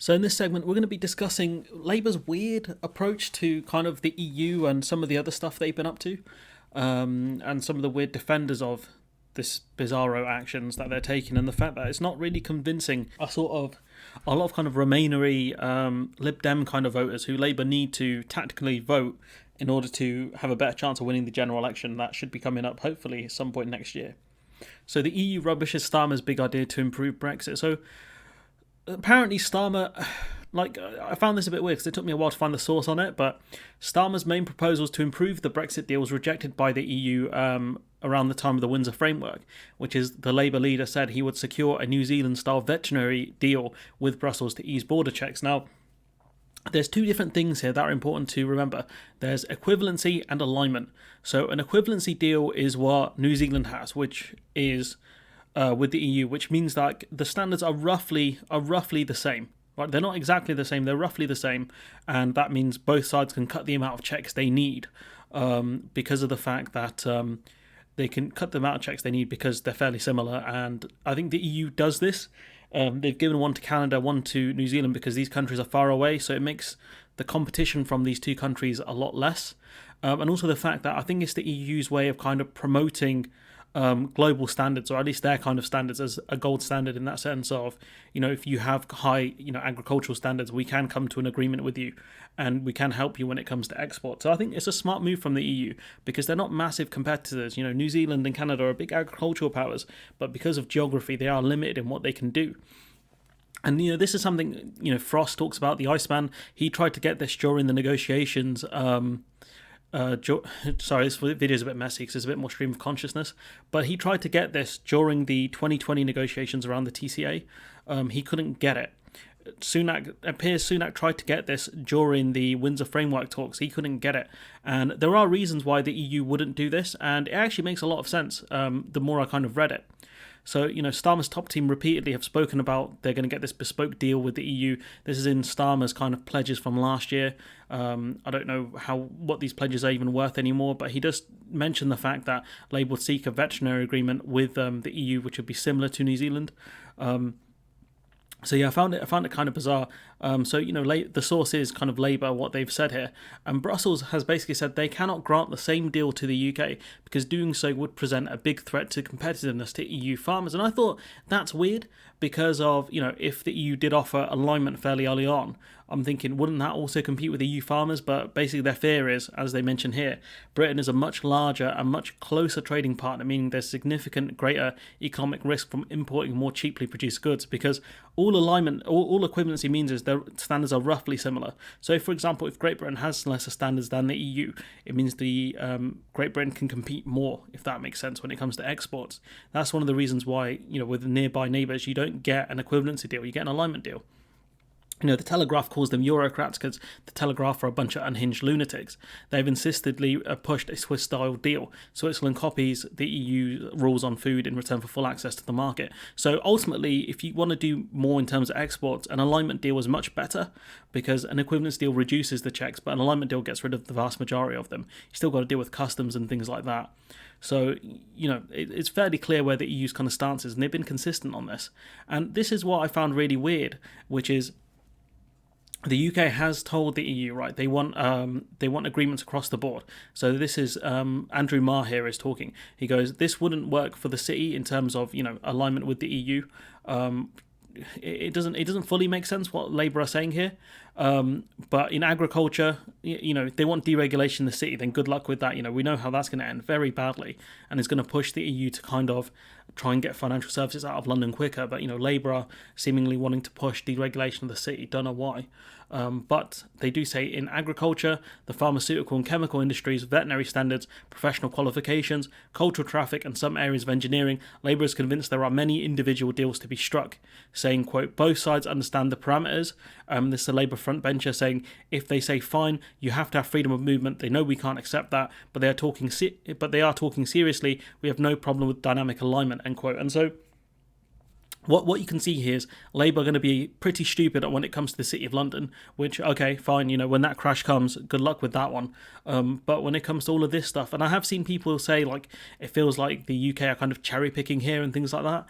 So in this segment, we're going to be discussing Labour's weird approach to kind of the EU and some of the other stuff they've been up to, and some of the weird defenders of this bizarro actions that they're taking, and the fact that it's not really convincing a lot of kind of Remainery Lib Dem kind of voters who Labour need to tactically vote in order to have a better chance of winning the general election that should be coming up hopefully at some point next year. So the EU rubbishes Starmer's big idea to improve Brexit. So apparently Starmer, I found this a bit weird because it took me a while to find the source on it, but Starmer's main proposals to improve the Brexit deal was rejected by the EU around the time of the Windsor Framework, which is the Labour leader said he would secure a New Zealand-style veterinary deal with Brussels to ease border checks. Now, there's two different things here that are important to remember. There's equivalency and alignment. So an equivalency deal is what New Zealand has, which is with the EU, which means that the standards are roughly the same. Right? They're not exactly the same, they're roughly the same, and that means both sides can cut the amount of checks they need because of the fact that they can cut the amount of checks they need because they're fairly similar. And I think the EU does this. They've given one to Canada, one to New Zealand because these countries are far away, so it makes the competition from these two countries a lot less. And also the fact that I think it's the EU's way of kind of promoting global standards, or at least their kind of standards, as a gold standard in that sense of, if you have high, agricultural standards, we can come to an agreement with you and we can help you when it comes to export. So I think it's a smart move from the EU because they're not massive competitors. New Zealand and Canada are big agricultural powers, but because of geography, they are limited in what they can do. And, this is something, Frost talks about, the Iceman. He tried to get this during the negotiations. Sorry, this video is a bit messy because it's a bit more stream of consciousness. But he tried to get this during the 2020 negotiations around the TCA. He couldn't get it. Sunak tried to get this during the Windsor Framework talks. He couldn't get it. And there are reasons why the EU wouldn't do this. And it actually makes a lot of sense the more I kind of read it. So, Starmer's top team repeatedly have spoken about they're going to get this bespoke deal with the EU. This is in Starmer's kind of pledges from last year. I don't know what these pledges are even worth anymore, but he does mention the fact that Labour would seek a veterinary agreement with the EU, which would be similar to New Zealand. So yeah, I found it kind of bizarre. The source is kind of Labour, what they've said here, and Brussels has basically said they cannot grant the same deal to the UK because doing so would present a big threat to competitiveness to EU farmers. And I thought that's weird because of, if the EU did offer alignment fairly early on, I'm thinking, wouldn't that also compete with EU farmers? But basically their fear is, as they mention here, Britain is a much larger and much closer trading partner, meaning there's significant greater economic risk from importing more cheaply produced goods because all equivalency means is their standards are roughly similar. So, for example, if Great Britain has lesser standards than the EU, it means the Great Britain can compete more, if that makes sense, when it comes to exports. That's one of the reasons why, with nearby neighbours, you don't get an equivalency deal, you get an alignment deal. The Telegraph calls them Eurocrats because the Telegraph are a bunch of unhinged lunatics. They've insistently pushed a Swiss-style deal. Switzerland copies the EU rules on food in return for full access to the market. So ultimately, if you want to do more in terms of exports, an alignment deal is much better because an equivalence deal reduces the checks, but an alignment deal gets rid of the vast majority of them. You still got to deal with customs and things like that. So, it's fairly clear where the EU's kind of stance is, and they've been consistent on this. And this is what I found really weird, which is the UK has told the EU, right, they want agreements across the board. So this is Andrew Marr here is talking. He goes, this wouldn't work for the city in terms of alignment with the EU. It doesn't fully make sense what Labour are saying here. But in agriculture, if they want deregulation in the city, then good luck with that. We know how that's going to end very badly, and it's going to push the EU to kind of try and get financial services out of London quicker. But Labour are seemingly wanting to push deregulation of the city. Don't know why. But they do say in agriculture, the pharmaceutical and chemical industries, veterinary standards, professional qualifications, cultural traffic, and some areas of engineering, Labour is convinced there are many individual deals to be struck, saying, quote, both sides understand the parameters. This is a Labour frontbencher saying, if they say fine, you have to have freedom of movement. They know we can't accept that, but they are talking seriously. We have no problem with dynamic alignment, end quote. And so What you can see here is Labour are going to be pretty stupid when it comes to the City of London, which, okay, fine, when that crash comes, good luck with that one. But when it comes to all of this stuff, and I have seen people say, like, it feels like the UK are kind of cherry picking here and things like that.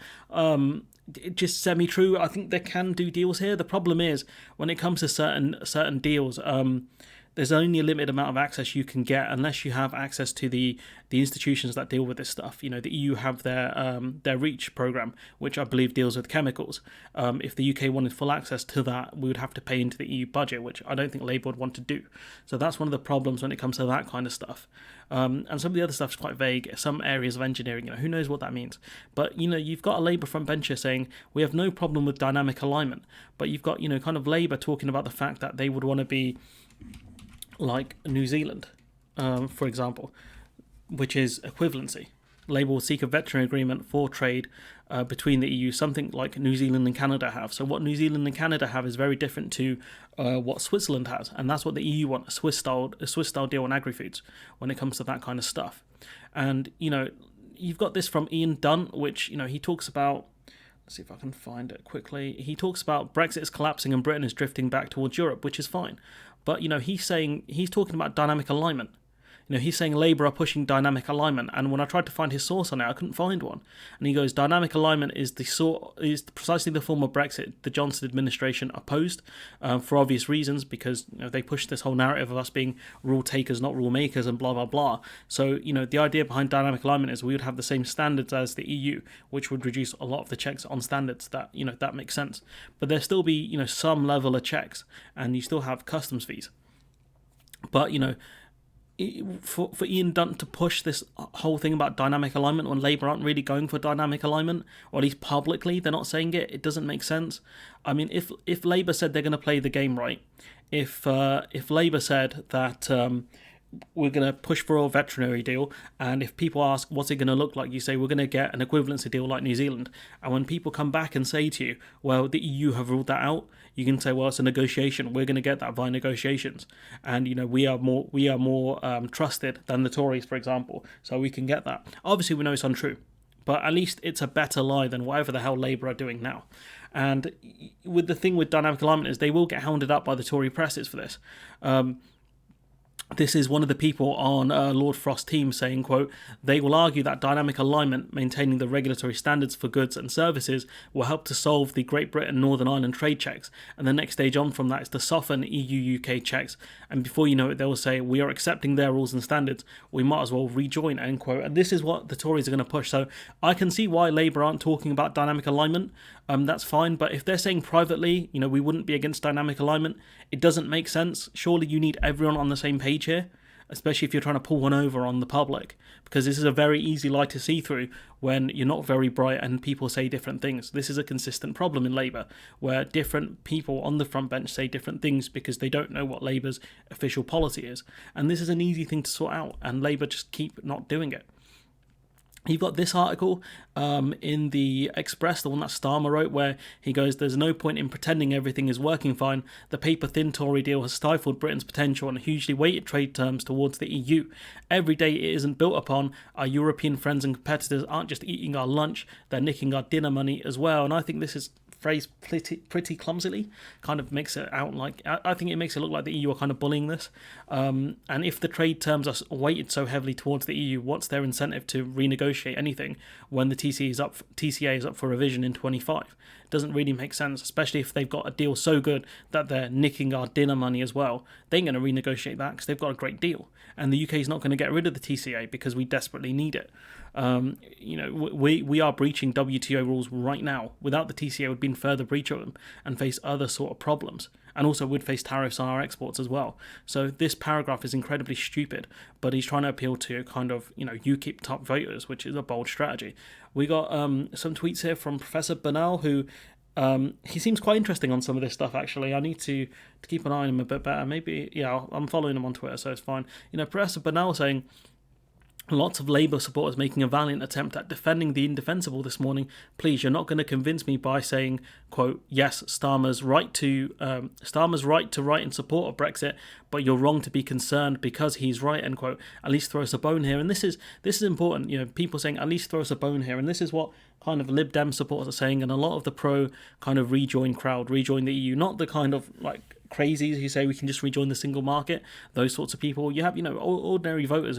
Just semi-true. I think they can do deals here. The problem is, when it comes to certain deals, there's only a limited amount of access you can get unless you have access to the institutions that deal with this stuff. The EU have their REACH program, which I believe deals with chemicals. If the UK wanted full access to that, we would have to pay into the EU budget, which I don't think Labour would want to do. So that's one of the problems when it comes to that kind of stuff. And some of the other stuff is quite vague. Some areas of engineering, who knows what that means. But, you've got a Labour frontbencher saying, we have no problem with dynamic alignment. But you've got, kind of Labour talking about the fact that they would want to be like New Zealand, for example, which is equivalency. Labour will seek a veterinary agreement for trade between the EU, something like New Zealand and Canada have. So what New Zealand and Canada have is very different to what Switzerland has, and that's what the EU want, a Swiss-style deal on agri-foods when it comes to that kind of stuff. And, you've got this from Ian Dunn, which, he talks about. Let's see if I can find it quickly. He talks about Brexit is collapsing and Britain is drifting back towards Europe, which is fine. But, he's talking about dynamic alignment. He's saying Labour are pushing dynamic alignment, and when I tried to find his source on it, I couldn't find one. And he goes, dynamic alignment is precisely the form of Brexit the Johnson administration opposed, for obvious reasons, because they pushed this whole narrative of us being rule takers, not rule makers, and blah blah blah. So the idea behind dynamic alignment is we would have the same standards as the EU, which would reduce a lot of the checks on standards. That makes sense, but there still be some level of checks, and you still have customs fees. But for Ian Dunn to push this whole thing about dynamic alignment when Labour aren't really going for dynamic alignment, or at least publicly they're not saying it, it doesn't make sense. I mean, if Labour said they're going to play the game right, if Labour said that we're going to push for a veterinary deal, and if people ask what's it going to look like, you say we're going to get an equivalency deal like New Zealand, and when people come back and say to you, well, the EU have ruled that out, you can say, well, it's a negotiation, we're going to get that via negotiations, and we are more trusted than the Tories, for example, so we can get that. Obviously we know it's untrue, but at least it's a better lie than whatever the hell Labour are doing now. And with the thing with dynamic alignment is they will get hounded up by the Tory presses for this. This is one of the people on Lord Frost's team saying, quote, they will argue that dynamic alignment, maintaining the regulatory standards for goods and services, will help to solve the Great Britain-Northern Ireland trade checks. And the next stage on from that is to soften EU-UK checks. And before you know it, they will say, we are accepting their rules and standards. We might as well rejoin, end quote. And this is what the Tories are going to push. So I can see why Labour aren't talking about dynamic alignment. That's fine. But if they're saying privately, we wouldn't be against dynamic alignment, it doesn't make sense. Surely you need everyone on the same page here, especially if you're trying to pull one over on the public, because this is a very easy lie to see through when you're not very bright and people say different things. This is a consistent problem in Labour, where different people on the front bench say different things because they don't know what Labour's official policy is. And this is an easy thing to sort out, and Labour just keep not doing it. You've got this article in the Express, the one that Starmer wrote, where he goes, there's no point in pretending everything is working fine. The paper-thin Tory deal has stifled Britain's potential and hugely weighted trade terms towards the EU. Every day it isn't built upon. Our European friends and competitors aren't just eating our lunch, they're nicking our dinner money as well. And I think this is phrased pretty clumsily, kind of makes it out like, I think it makes it look like the EU are kind of bullying this. And if the trade terms are weighted so heavily towards the EU, what's their incentive to renegotiate anything when the TCA is up for revision in 25? It doesn't really make sense, especially if they've got a deal so good that they're nicking our dinner money as well. They ain't going to renegotiate that because they've got a great deal. And the UK is not going to get rid of the TCA because we desperately need it. We are breaching WTO rules right now. Without the TCA, we'd be in further breach of them and face other sort of problems, and also would face tariffs on our exports as well. So this paragraph is incredibly stupid, but he's trying to appeal to kind of UKIP top voters, which is a bold strategy. We got some tweets here from Professor Bernal, who he seems quite interesting on some of this stuff, actually. I need to keep an eye on him a bit better. Maybe, I'm following him on Twitter, so it's fine. Professor Bernal saying, Lots of Labour supporters making a valiant attempt at defending the indefensible this morning. Please, you're not going to convince me by saying, quote, yes, Starmer's right to write in support of Brexit, but you're wrong to be concerned because he's right, end quote. At least throw us a bone here. And this is important. People saying at least throw us a bone here. And this is what kind of Lib Dem supporters are saying, and a lot of the pro kind of rejoin the EU, not the kind of like crazies who say we can just rejoin the single market, those sorts of people. You have, ordinary voters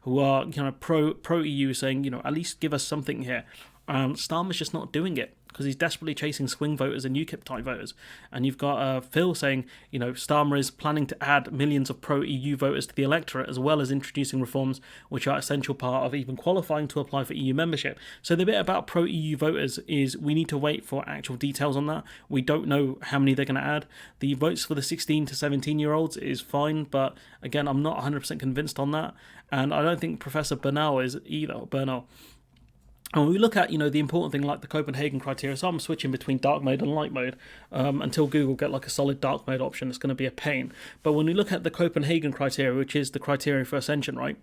who are, pro EU saying, at least give us something here. Starmer's just not doing it because he's desperately chasing swing voters and UKIP type voters. And you've got Phil saying, Starmer is planning to add millions of pro-EU voters to the electorate, as well as introducing reforms which are an essential part of even qualifying to apply for EU membership. So the bit about pro-EU voters is we need to wait for actual details on that. We don't know how many they're going to add. The votes for the 16 to 17-year-olds is fine, but again, I'm not 100% convinced on that. And I don't think Professor Bernal is either. And when we look at, the important thing like the Copenhagen criteria, so I'm switching between dark mode and light mode until Google get like a solid dark mode option. It's going to be a pain. But when we look at the Copenhagen criteria, which is the criteria for ascension, right?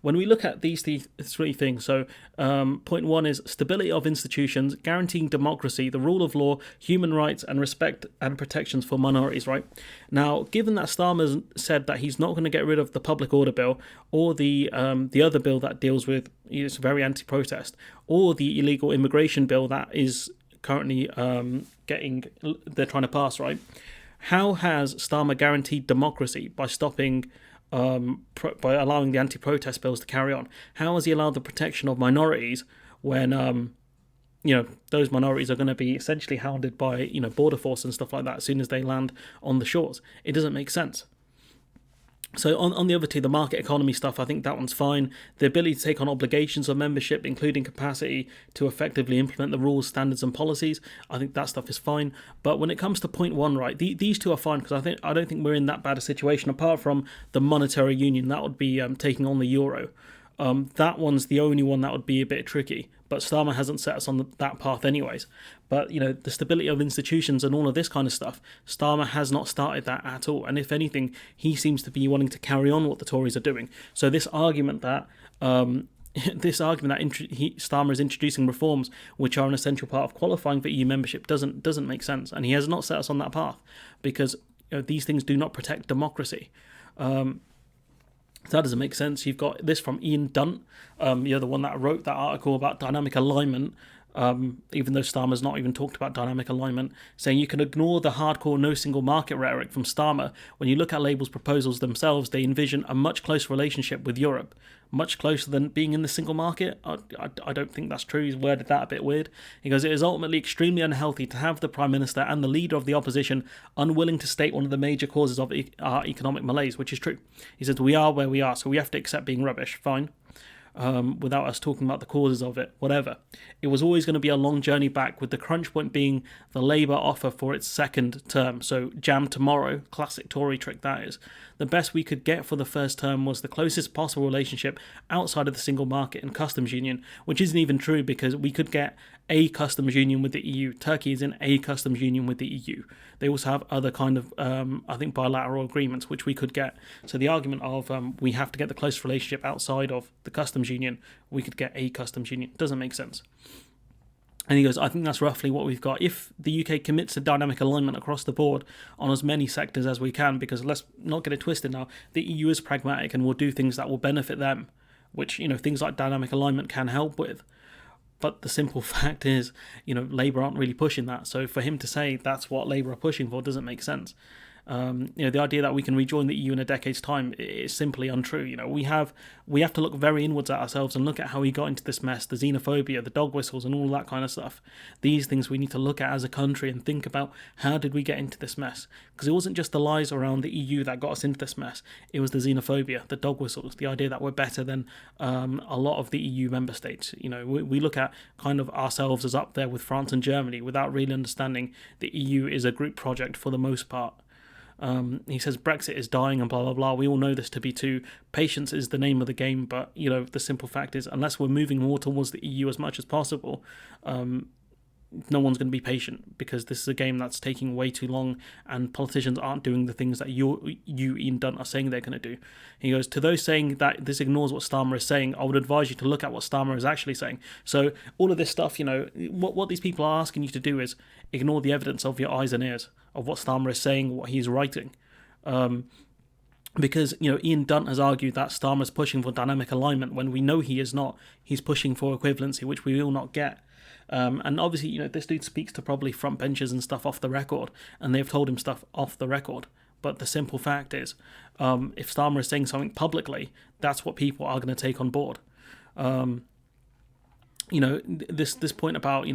When we look at these three things, so point one is stability of institutions, guaranteeing democracy, the rule of law, human rights, and respect and protections for minorities, right? Now, given that Starmer said that he's not going to get rid of the public order bill or the other bill that deals with, it's very anti-protest, or the illegal immigration bill that is currently they're trying to pass, right? How has Starmer guaranteed democracy by stopping, by allowing the anti-protest bills to carry on? How has he allowed the protection of minorities when, those minorities are going to be essentially hounded by, border force and stuff like that as soon as they land on the shores? It doesn't make sense. So on the other two, the market economy stuff, I think that one's fine. The ability to take on obligations of membership, including capacity to effectively implement the rules, standards and policies, I think that stuff is fine. But when it comes to point one, right, these two are fine because I don't think we're in that bad a situation apart from the monetary union. That would be taking on the euro. That one's the only one that would be a bit tricky. But Starmer hasn't set us on that path anyways. But, the stability of institutions and all of this kind of stuff, Starmer has not started that at all. And if anything, he seems to be wanting to carry on what the Tories are doing. So this argument that Starmer is introducing reforms which are an essential part of qualifying for EU membership doesn't make sense. And he has not set us on that path because these things do not protect democracy. That doesn't make sense. You've got this from Ian Dunt, the one that wrote that article about dynamic alignment, even though Starmer's not even talked about dynamic alignment, saying you can ignore the hardcore no single market rhetoric from Starmer. When you look at Labour's proposals themselves, they envision a much closer relationship with Europe, much closer than being in the single market. I don't think that's true. He's worded that a bit weird. He goes, it is ultimately extremely unhealthy to have the Prime Minister and the leader of the opposition unwilling to state one of the major causes of our economic malaise, which is true. He says, we are where we are, so we have to accept being rubbish. Fine. Without us talking about the causes of it, whatever. It was always going to be a long journey back, with the crunch point being the Labour offer for its second term. So jam tomorrow, classic Tory trick that is. The best we could get for the first term was the closest possible relationship outside of the single market and customs union, which isn't even true because we could get a customs union with the EU. Turkey is in a customs union with the EU. They also have other kind of, bilateral agreements which we could get. So the argument of we have to get the close relationship outside of the customs union, we could get a customs union, doesn't make sense. And he goes, I think that's roughly what we've got. If the UK commits to dynamic alignment across the board on as many sectors as we can, because let's not get it twisted now, the EU is pragmatic and will do things that will benefit them, which, things like dynamic alignment can help with. But the simple fact is, Labour aren't really pushing that. So for him to say that's what Labour are pushing for doesn't make sense. The idea that we can rejoin the EU in a decade's time is simply untrue. We have to look very inwards at ourselves and look at how we got into this mess, the xenophobia, the dog whistles and all that kind of stuff. These things we need to look at as a country and think about, how did we get into this mess? Because it wasn't just the lies around the EU that got us into this mess. It was the xenophobia, the dog whistles, the idea that we're better than a lot of the EU member states. We look at kind of ourselves as up there with France and Germany without really understanding the EU is a group project for the most part. He says Brexit is dying and blah, blah, blah. We all know this to be true. Patience is the name of the game, but, the simple fact is, unless we're moving more towards the EU as much as possible, no one's going to be patient because this is a game that's taking way too long and politicians aren't doing the things that you Ian Dunt, are saying they're going to do. He goes, to those saying that this ignores what Starmer is saying, I would advise you to look at what Starmer is actually saying. So all of this stuff, what these people are asking you to do is ignore the evidence of your eyes and ears of what Starmer is saying, what he's writing. Because, Ian Dunt has argued that Starmer's pushing for dynamic alignment when we know he is not. He's pushing for equivalency, which we will not get. And obviously, this dude speaks to probably front benchers and stuff off the record, and they've told him stuff off the record. But the simple fact is, if Starmer is saying something publicly, that's what people are going to take on board. This point about,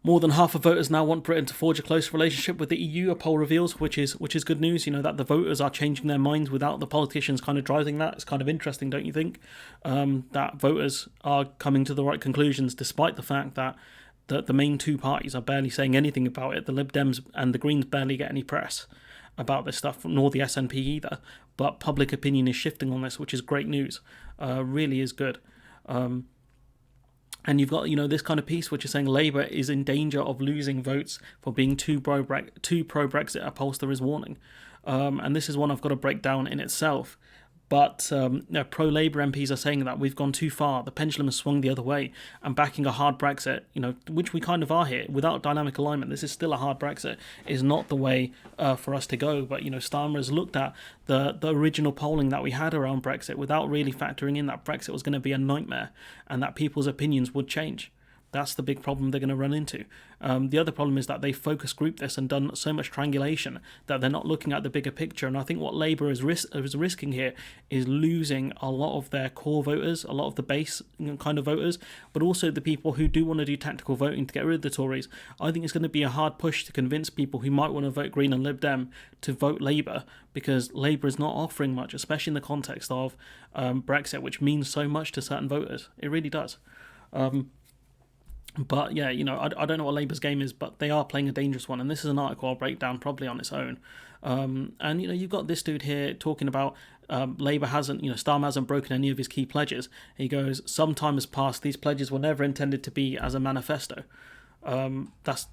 more than half of voters now want Britain to forge a close relationship with the EU, a poll reveals, which is good news, that the voters are changing their minds without the politicians kind of driving that. It's kind of interesting, don't you think? That voters are coming to the right conclusions despite the fact that the main two parties are barely saying anything about it. The Lib Dems and the Greens barely get any press about this stuff, nor the SNP either. But public opinion is shifting on this, which is great news. Really is good. And you've got, this kind of piece which is saying Labour is in danger of losing votes for being too pro-Brexit, a pollster is warning. And this is one I've got to break down in itself. But pro-Labour MPs are saying that we've gone too far. The pendulum has swung the other way, and backing a hard Brexit, which we kind of are here, without dynamic alignment, this is still a hard Brexit, is not the way for us to go. But, Starmer has looked at the original polling that we had around Brexit without really factoring in that Brexit was going to be a nightmare and that people's opinions would change. That's the big problem they're going to run into. The other problem is that they focus group this and done so much triangulation that they're not looking at the bigger picture. And I think what Labour is risking here is losing a lot of their core voters, a lot of the base kind of voters, but also the people who do want to do tactical voting to get rid of the Tories. I think it's going to be a hard push to convince people who might want to vote Green and Lib Dem to vote Labour, because Labour is not offering much, especially in the context of Brexit, which means so much to certain voters. It really does. But yeah, I don't know what Labour's game is, but they are playing a dangerous one. And this is an article I'll break down probably on its own. And you've got this dude here talking about Labour hasn't, Starmer hasn't broken any of his key pledges. He goes, some time has passed. These pledges were never intended to be as a manifesto. That's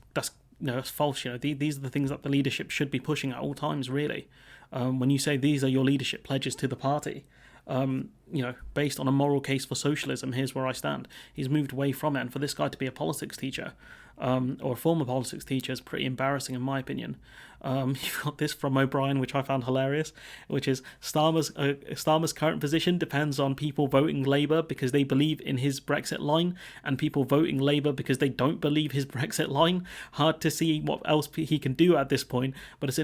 false. These are the things that the leadership should be pushing at all times, really. When you say these are your leadership pledges to the party, based on a moral case for socialism, here's where I stand. He's moved away from it, and for this guy to be a politics teacher, or a former politics teacher, is pretty embarrassing in my opinion. You've got this from O'Brien, which I found hilarious, which is Starmer's current position depends on people voting Labour because they believe in his Brexit line, and people voting Labour because they don't believe his Brexit line. Hard to see what else he can do at this point, but it's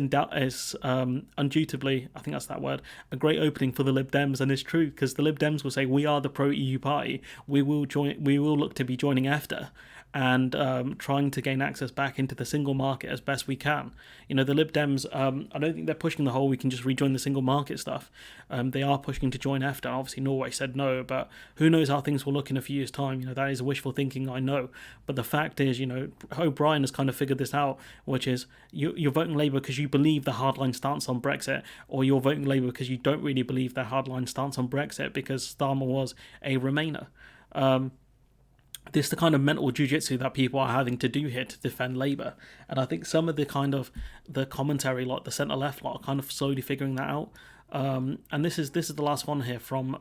undubitably, I think that's that word, a great opening for the Lib Dems, and it's true, because the Lib Dems will say, we are the pro-EU party, we will look to be joining EFTA, and trying to gain access back into the single market as best we can. The Lib Dems, I don't think they're pushing the whole we can just rejoin the single market stuff. They are pushing to join EFTA. Obviously, Norway said no, but who knows how things will look in a few years' time. That is wishful thinking, I know. But the fact is, O'Brien has kind of figured this out, which is you're voting Labour because you believe the hardline stance on Brexit, or you're voting Labour because you don't really believe their hardline stance on Brexit because Starmer was a Remainer. This is the kind of mental jiu-jitsu that people are having to do here to defend Labour. And I think some of the kind of the commentary, like the centre-left lot, are kind of slowly figuring that out. And this is the last one here from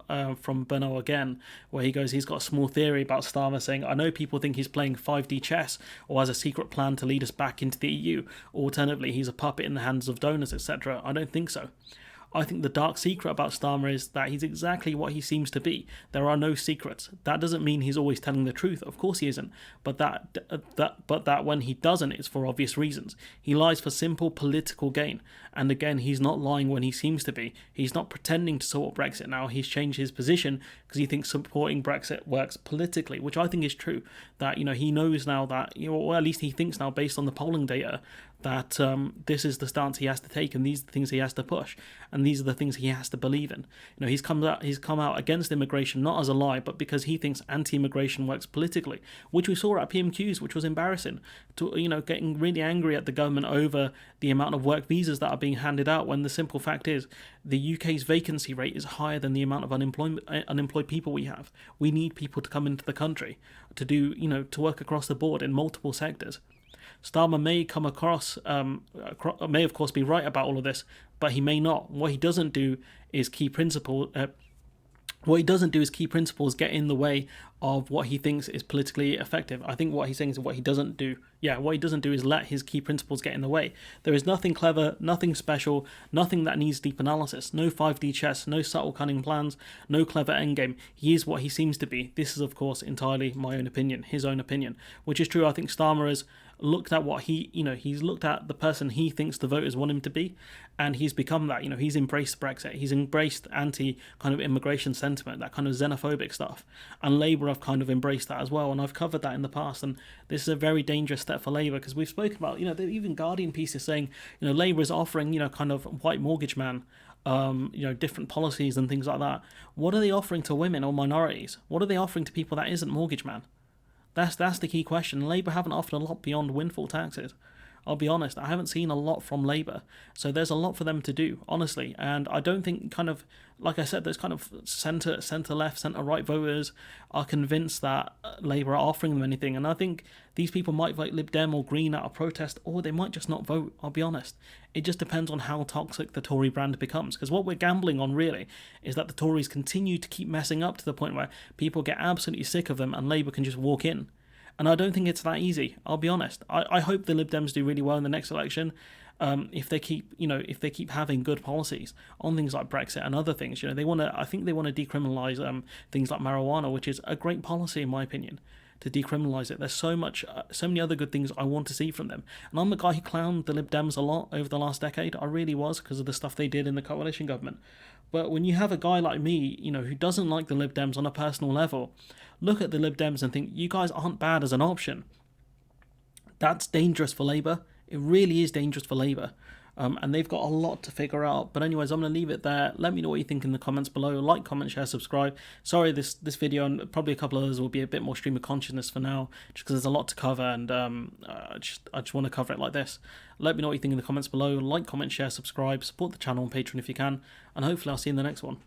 Bernal again, where he goes, he's got a small theory about Starmer saying, I know people think he's playing 5D chess or has a secret plan to lead us back into the EU. Alternatively, he's a puppet in the hands of donors, etc. I don't think so. I think the dark secret about Starmer is that he's exactly what he seems to be. There are no secrets. That doesn't mean he's always telling the truth. Of course he isn't. But that when he doesn't, it's for obvious reasons. He lies for simple political gain. And again, he's not lying when he seems to be. He's not pretending to support Brexit now. He's changed his position because he thinks supporting Brexit works politically, which I think is true. That, he knows now that, or at least he thinks now, based on the polling data, that this is the stance he has to take, and these are the things he has to push, and these are the things he has to believe in. You know, he's come out against immigration not as a lie, but because he thinks anti-immigration works politically, which we saw at PMQs, which was embarrassing. To getting really angry at the government over the amount of work visas that are being handed out, when the simple fact is the UK's vacancy rate is higher than the amount of unemployed people we have. We need people to come into the country to do to work across the board in multiple sectors. Starmer may come across, may of course be right about all of this, but he may not. What he doesn't do is key principles get in the way of what he thinks is politically effective. I think what he's saying is what he doesn't do is let his key principles get in the way. There is nothing clever, nothing special, nothing that needs deep analysis, no 5D chess, no subtle cunning plans, no clever endgame. He is what he seems to be. This is, of course, entirely my own opinion, his own opinion, which is true. I think Starmer has looked at what he's looked at the person he thinks the voters want him to be, and he's become that. He's embraced Brexit, he's embraced anti kind of immigration sentiment, that kind of xenophobic stuff, and Labour have kind of embraced that as well, and I've covered that in the past, and this is a very dangerous step for Labour, because we've spoken about, even Guardian pieces saying, Labour is offering, kind of white mortgage man, different policies and things like that. What are they offering to women or minorities? What are they offering to people that isn't mortgage man? That's the key question. Labour haven't offered a lot beyond windfall taxes. I'll be honest, I haven't seen a lot from Labour. So there's a lot for them to do, honestly. And I don't think, kind of, like I said, there's kind of centre-left, centre-right voters are convinced that Labour are offering them anything. And I think these people might vote Lib Dem or Green out of protest, or they might just not vote, I'll be honest. It just depends on how toxic the Tory brand becomes. Because what we're gambling on, really, is that the Tories continue to keep messing up to the point where people get absolutely sick of them and Labour can just walk in. And I don't think it's that easy, I'll be honest. I hope the Lib Dems do really well in the next election. If they keep having good policies on things like Brexit and other things. I think they want to decriminalise things like marijuana, which is a great policy in my opinion, to decriminalise it. There's so many other good things I want to see from them. And I'm a guy who clowned the Lib Dems a lot over the last decade. I really was, because of the stuff they did in the coalition government. But when you have a guy like me, who doesn't like the Lib Dems on a personal level, look at the Lib Dems and think, you guys aren't bad as an option. That's dangerous for Labour. It really is dangerous for Labour. And they've got a lot to figure out. But anyways, I'm going to leave it there. Let me know what you think in the comments below. Like, comment, share, subscribe. Sorry, this video and probably a couple others will be a bit more stream of consciousness for now, just because there's a lot to cover, and I just want to cover it like this. Let me know what you think in the comments below. Like, comment, share, subscribe. Support the channel on Patreon if you can. And hopefully I'll see you in the next one.